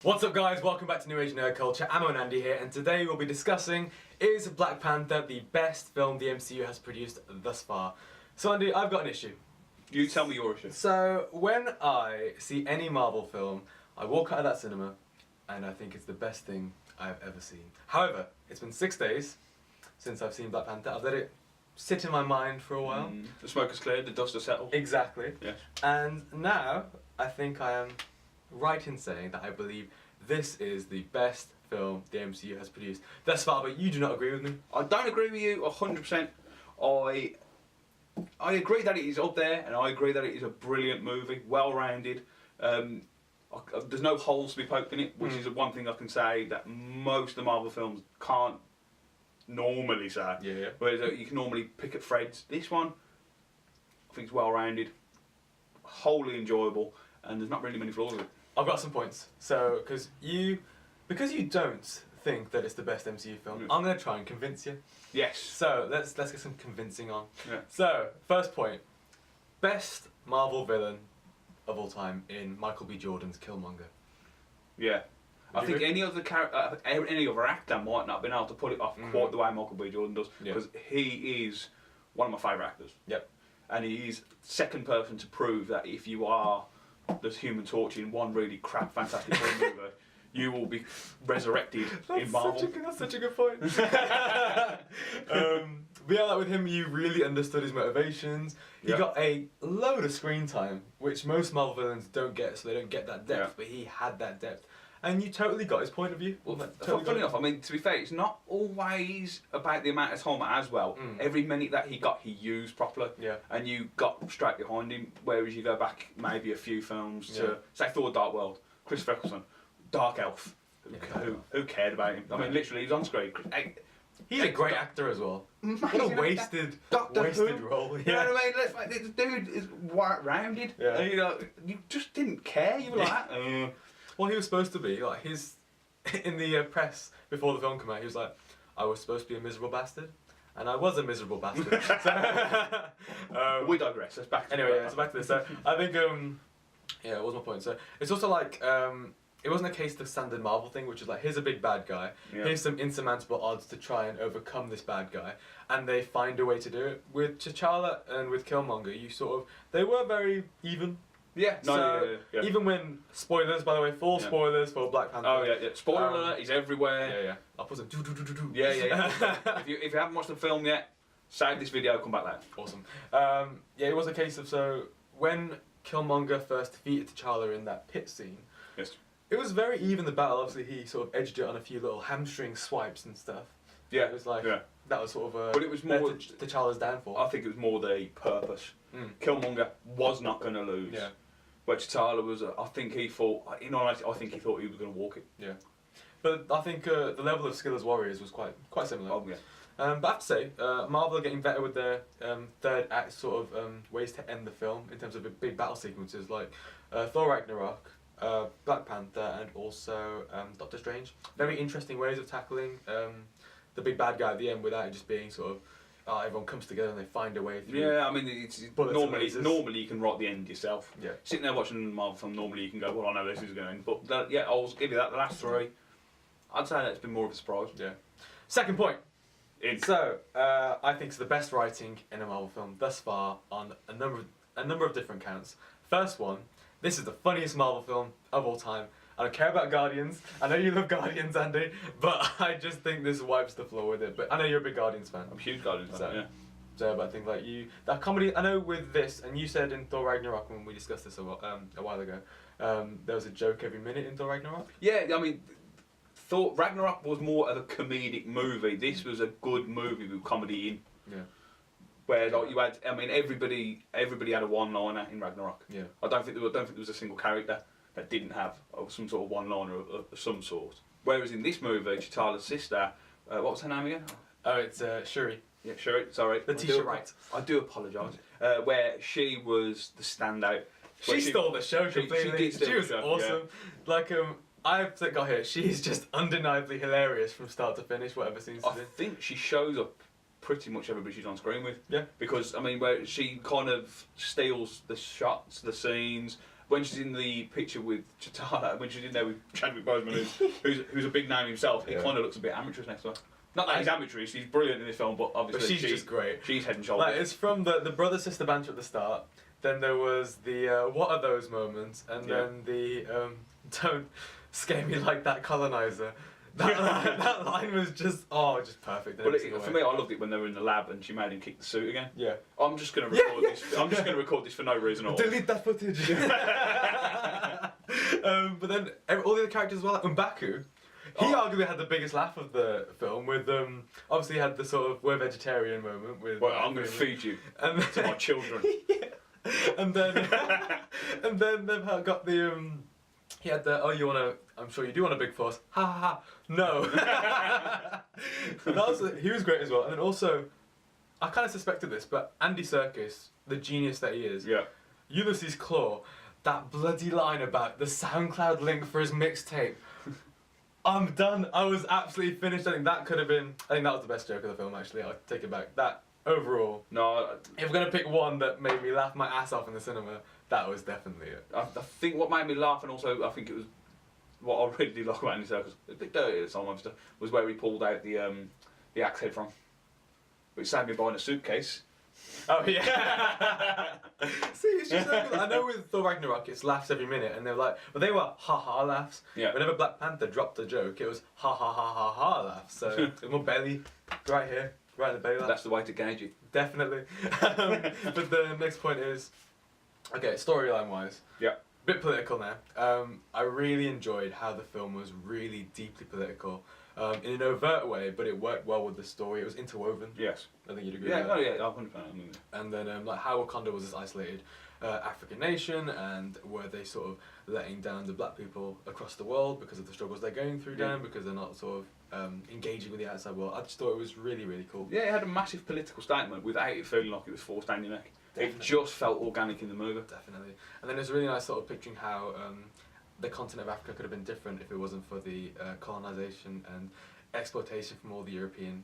What's up guys, welcome back to New Age Nerd Culture. Amo and Andy here, and today we'll be discussing, is Black Panther the best film the MCU has produced thus far? So Andy, I've got an issue. You tell me your issue. So, when I see any Marvel film, I walk out of that cinema and I think it's the best thing I've ever seen. However, it's been 6 days since I've seen Black Panther. I've let it sit in my mind for a while. The smoke has cleared, the dust has settled. Exactly. Yes. And now, I think I am right in saying that I believe this is the best film the MCU has produced thus far, but you do not agree with me? I don't agree with you 100%. I agree that it is up there, and I agree that it is a brilliant movie, well-rounded. There's no holes to be poked in it, which is one thing I can say that most of the Marvel films can't normally say. Yeah. Whereas you can normally pick at threads. This one, I think it's well-rounded, wholly enjoyable, and there's not really many flaws with it. I've got some points. So, because you don't think that it's the best MCU film, I'm going to try and convince you. Yes. So, let's get some convincing on. Yeah. So, first point. Best Marvel villain of all time in Michael B. Jordan's Killmonger. Yeah. Would I think any other actor might not have been able to pull it off quite the way Michael B. Jordan does, because he is one of my favourite actors. Yep. And he's second person to prove that if you are the Human Torch in one really crap Fantastic Four movie, you will be resurrected in Marvel. That's such a good point. But yeah, like with him, you really understood his motivations. He got a load of screen time, which most Marvel villains don't get, so they don't get that depth, but he had that depth. And you totally got his point of view. Well, funny enough, I mean, to be fair, it's not always about the amount of time as well. Every minute that he got, he used properly. Yeah. And you got straight behind him, whereas you go back maybe a few films to, say, Thor Dark World, Chris Eccleston, Dark Elf. Who cared about him? I mean, literally, he was on screen. He's a great actor as well. What a wasted role. You know what I mean? This dude is white-rounded. Yeah. And, you just didn't care. You were like, Well, he was supposed to be, like, in the press before the film came out, he was like, I was supposed to be a miserable bastard, and I was a miserable bastard. We digress, let's back to so back to this. So, I think, yeah, what was my point? So, it's also like, it wasn't a case of the standard Marvel thing, which is like, here's a big bad guy, here's some insurmountable odds to try and overcome this bad guy, and they find a way to do it. With T'Challa and with Killmonger, they were very even. Yeah, even when, spoilers by the way, full spoilers for Black Panther. Oh yeah. Spoiler alert, he's everywhere. Yeah. I'll put some do. Yeah. if you haven't watched the film yet, save this video, come back later. Awesome. Yeah, it was a case of, so, when Killmonger first defeated T'Challa in that pit scene, it was very even, the battle. Obviously he sort of edged it on a few little hamstring swipes and stuff. Yeah. It was like, that was sort of but it was more T'Challa's downfall. I think it was more the purpose. Killmonger was not going to lose. Yeah. But T'Challa was, I think he thought, in honesty, I think he thought he was going to walk it. Yeah. But I think the level of skill as warriors was quite similar. Oh, yeah. But I have to say, Marvel are getting better with their third act sort of ways to end the film in terms of big battle sequences, like Thor Ragnarok, Black Panther, and also Doctor Strange. Very interesting ways of tackling the big bad guy at the end without it just being sort of, everyone comes together and they find a way through. Yeah, I mean, it's normally you can write the end yourself. Yeah. Sitting there watching a Marvel film, normally you can go, well, I know this is going. But I'll give you that. The last three, I'd say that's been more of a surprise. Yeah. Second point. So, I think it's the best writing in a Marvel film thus far on a number of different counts. First one, this is the funniest Marvel film of all time. I don't care about Guardians. I know you love Guardians, Andy, but I just think this wipes the floor with it. But I know you're a big Guardians fan. I'm a huge Guardians fan, yeah. So, but I think like that comedy, I know with this, and you said in Thor Ragnarok when we discussed this a while ago, there was a joke every minute in Thor Ragnarok. Yeah, I mean, Thor Ragnarok was more of a comedic movie. This was a good movie with comedy in. Yeah. Where like you had, I mean, everybody had a one-liner in Ragnarok. Yeah. I don't think there was a single character that didn't have some sort of one-liner of some sort. Whereas in this movie, T'Challa's sister, what was her name again? Oh, it's Shuri. Yeah, Shuri, sorry. Letitia Wright. I do apologise. Where she was the standout. She stole the show completely. She was awesome. Yeah. Like, I've got here, she's just undeniably hilarious from start to finish, whatever scenes she's in. I think she shows up pretty much everybody she's on screen with. Yeah. Because, I mean, where she kind of steals the shots, the scenes, when she's in the picture with Chitala, when she's in there with Chadwick Boseman, who's a big name himself, it kind of looks a bit amateurish next to her. Not that he's amateurish, he's brilliant in this film, but obviously she's just great. She's head and shoulders. Like, it's from the brother-sister banter at the start, then there was the what are those moments, and then the don't scare me like that colonizer. That line was just perfect. But for me, I loved it when they were in the lab and she made him kick the suit again. Yeah. I'm just gonna record this. I'm just gonna record this for no reason at all. Delete that footage. But then all the other characters as well, like M'Baku. He arguably had the biggest laugh of the film with obviously he had the sort of we're vegetarian moment with. Well, I'm gonna feed you to my children. And then they've got the he had the I'm sure you do want a big force. Ha ha ha. No. He was great as well. And then also, I kind of suspected this, but Andy Serkis, the genius that he is. Yeah. Ulysses Claw, that bloody line about the SoundCloud link for his mixtape. I'm done. I was absolutely finished. I think that was the best joke of the film. Actually, I'll take it back. That overall. No. If we're gonna pick one that made me laugh my ass off in the cinema, that was definitely it. I think what made me laugh, and also I think it was what I really did like about Andy Serkis, a bit dirty at the time, obviously, was where he pulled out the axe head from, which saved me buying a suitcase. Oh yeah. See, it's just so good. I know with Thor Ragnarok it's laughs every minute, and they're like, but they were ha ha laughs. Yeah. Whenever Black Panther dropped a joke, it was ha ha ha ha ha laughs. So it's more belly, right here, right in the belly laugh. That's the way to gauge it. Definitely. But the next point is, okay, storyline wise. Yeah. Bit political now. I really enjoyed how the film was really deeply political. In an overt way, but it worked well with the story. It was interwoven. Yes. I think you'd agree Yeah, with that. yeah, 100%. And then like how Wakanda was this isolated African nation, and were they sort of letting down the black people across the world because of the struggles they're going through down, because they're not sort of engaging with the outside world. I just thought it was really, really cool. Yeah, it had a massive political statement without it feeling like it was forced down your neck. Definitely. It just felt organic in the movie. Definitely. And then it was really nice sort of picturing how the continent of Africa could have been different if it wasn't for the colonisation and exploitation from all the European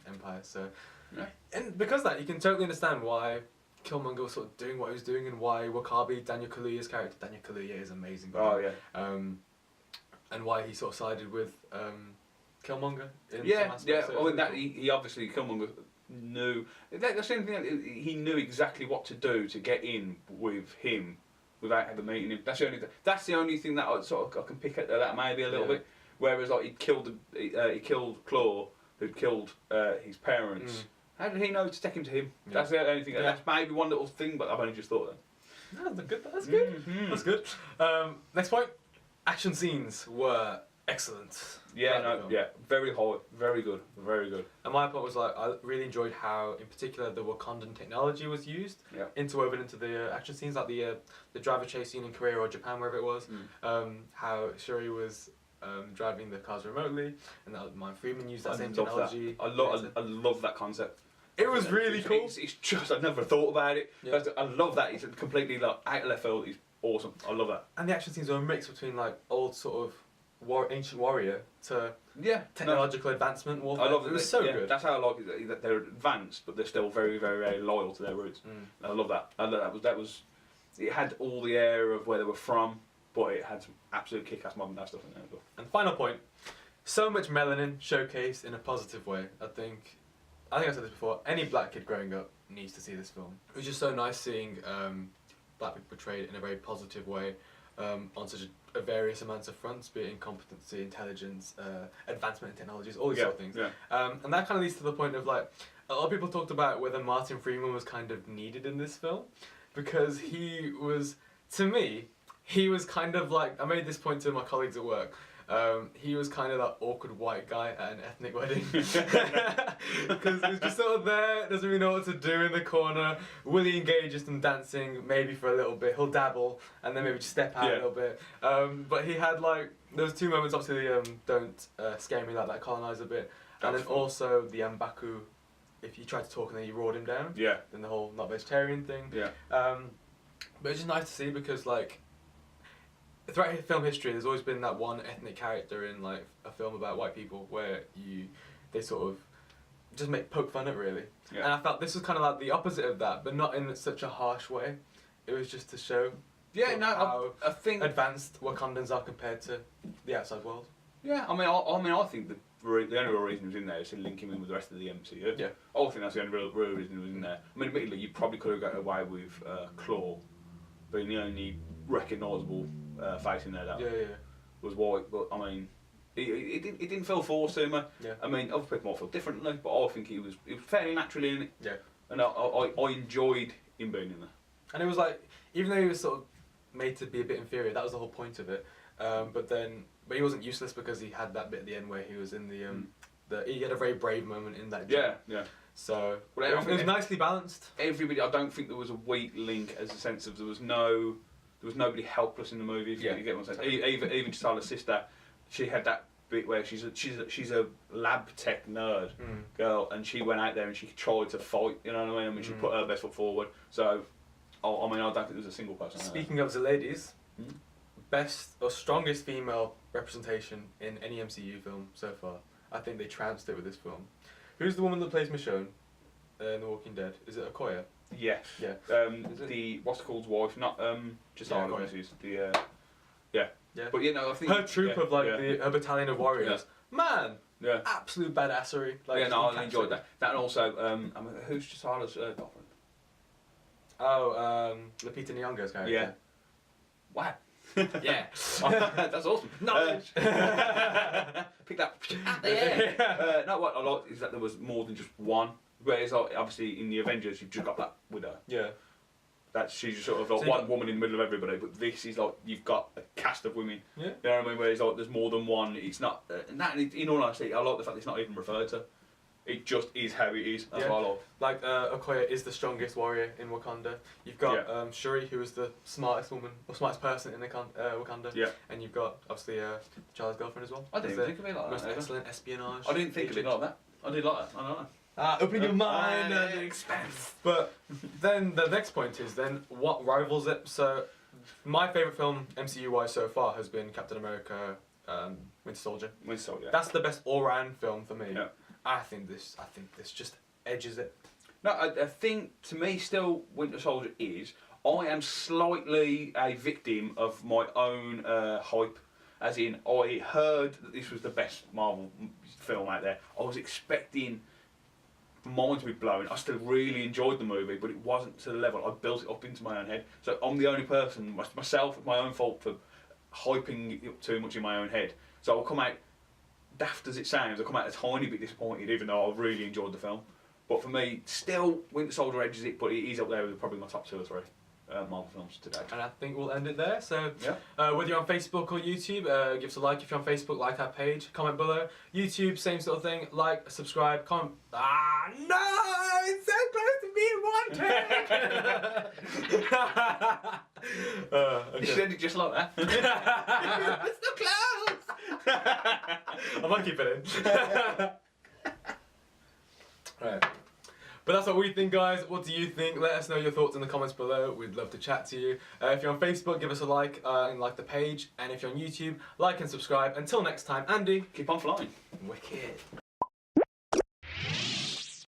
empires. So, yeah. And because of that, you can totally understand why Killmonger was sort of doing what he was doing, and why W'Kabi, Daniel Kaluuya's character, Daniel Kaluuya is amazing. Oh yeah. And why he sort of sided with Killmonger. In Yeah, some aspects. yeah. So Well, really that cool. he obviously Killmonger knew. That's the only thing. He knew exactly what to do to get in with him without ever meeting him. That's the only thing that I can pick at that maybe a little bit. Whereas like he killed Claw, who'd killed his parents. How did he know to take him to him? Yeah. That's the only thing. Yeah. That's maybe one little thing, but I've only just thought that. No, that's good. That's good. Mm-hmm. That's good. Next point. Action scenes were excellent. Yeah, yeah, very high, very good, very good. And my point was like, I really enjoyed how, in particular, the Wakandan technology was used, interwoven into the action scenes, like the driver chase scene in Korea or Japan, wherever it was. How Shuri was driving the cars remotely, and that Martin Freeman used that same technology. I love that concept. It was really cool. It's just, I've never thought about it. Yeah. I love that. It's completely like out of left field. It's awesome. I love that. And the action scenes were a mix between like old sort of ancient warrior to technological advancement warfare. I love it. It was so good. That's how I like it. That they're advanced, but they're still very, very, very loyal to their roots. I love that. That was. It had all the air of where they were from, but it had some absolute kick-ass modern day stuff in there as well. And final point: so much melanin showcased in a positive way. I think I said this before. Any black kid growing up needs to see this film. It was just so nice seeing black people portrayed in a very positive way on such a various amounts of fronts, be it in competency, intelligence, advancement in technologies, all these sort of things. Yeah. And that kind of leads to the point of like, a lot of people talked about whether Martin Freeman was kind of needed in this film, because he was, to me, he was kind of like, I made this point to my colleagues at work, he was kind of that awkward white guy at an ethnic wedding. Because he's just sort of there, doesn't really know what to do in the corner. Will he engage in some dancing? Maybe for a little bit. He'll dabble and then maybe just step out a little bit. But he had like, there was two moments, obviously don't scare me like that colonizer bit. And then also the M'Baku, if you tried to talk and then you roared him down. Yeah. Then the whole not vegetarian thing. Yeah. But it's just nice to see, because like, throughout film history, there's always been that one ethnic character in like a film about white people where they sort of just poke fun at, really. Yeah. And I felt this was kind of like the opposite of that, but not in such a harsh way. It was just to show Yeah, no, how I think advanced Wakandans are compared to the outside world. Yeah, I think the only real reason he was in there is to link him in with the rest of the MCU. Yeah. I think that's the only real reason he was in there. I mean, admittedly, you probably could have got away with Claw being the only recognisable face in there that was white, but I mean, it didn't feel forced to me. Yeah. I mean, other people might feel differently, but I think he was fairly naturally in it. Yeah. And I enjoyed him being in there. And it was like, even though he was sort of made to be a bit inferior, that was the whole point of it. But he wasn't useless because he had that bit at the end where he was in he had a very brave moment in that gym. Yeah. So Well, it was nicely balanced. Everybody, I don't think there was a weak link as a sense of there was nobody helpless in the movie. If you get what I'm saying. Even Chisala's sister, she had that bit where she's a lab tech nerd girl, and she went out there and she tried to fight. You know what I mean? I mean, she put her best foot forward. So, I don't think there was a single person. Speaking of the ladies, best or strongest female representation in any MCU film so far. I think they trounced it with this film. Who's the woman that plays Michonne in The Walking Dead? Is it Okoye? Yes. Yeah. The what's it called's wife, not Chisala, Okoye. Yeah. But I think her troop of her battalion of warriors. Man. Yeah. Absolute badassery. Like, I enjoyed that. That and also, who's Chisala's girlfriend? Oh, Lupita Nyong'o's character. Yeah. Wow. Yeah. That's awesome. Knowledge. Pick that out the air. No, what I liked is that there was more than just one. Whereas obviously in the Avengers you've just got that widow. Yeah. She's just sort of like one woman in the middle of everybody, but this is like you've got a cast of women. Yeah. You know what I mean? Whereas like there's more than one. It's not. In all honesty, I like the fact it's not even referred to. It just is how it is. That's what I like. Like Okoye is the strongest warrior in Wakanda. You've got Shuri, who is the smartest woman or smartest person in Wakanda. Yeah. And you've got obviously Charles' girlfriend as well. I didn't even think of it like that. Most excellent espionage. I didn't think of it like that. I did like that. I know. Open your mind and expense. But then the next point is what rivals it. So my favourite film MCU wise so far has been Captain America, Winter Soldier. Winter Soldier. That's the best all round film for me. Yeah. I think this just edges it. No, I think to me still Winter Soldier is. I am slightly a victim of my own hype. As in, I heard that this was the best Marvel film out there. I was expecting mine to be blown. I still really enjoyed the movie, but it wasn't to the level. I built it up into my own head. So I'm the only person, myself, my own fault for hyping it up too much in my own head. So I'll come out, daft as it sounds, I'll come out a tiny bit disappointed, even though I really enjoyed the film. But for me, still, Winter Soldier edges it, but it is up there with probably my top 2 or 3 Marvel films today. And I think we'll end it there. So, yeah. Whether you're on Facebook or YouTube, give us a like. If you're on Facebook, like our page, comment below. YouTube, same sort of thing. Like, subscribe, comment. No! It's so close to being one take! Okay. You should end it just like that. It's so close! I might keep it in. Right. But that's what we think, guys. What do you think? Let us know your thoughts in the comments below. We'd love to chat to you. If you're on Facebook, give us a like and like the page. And if you're on YouTube, like and subscribe. Until next time, Andy. Keep on flying. Wicked.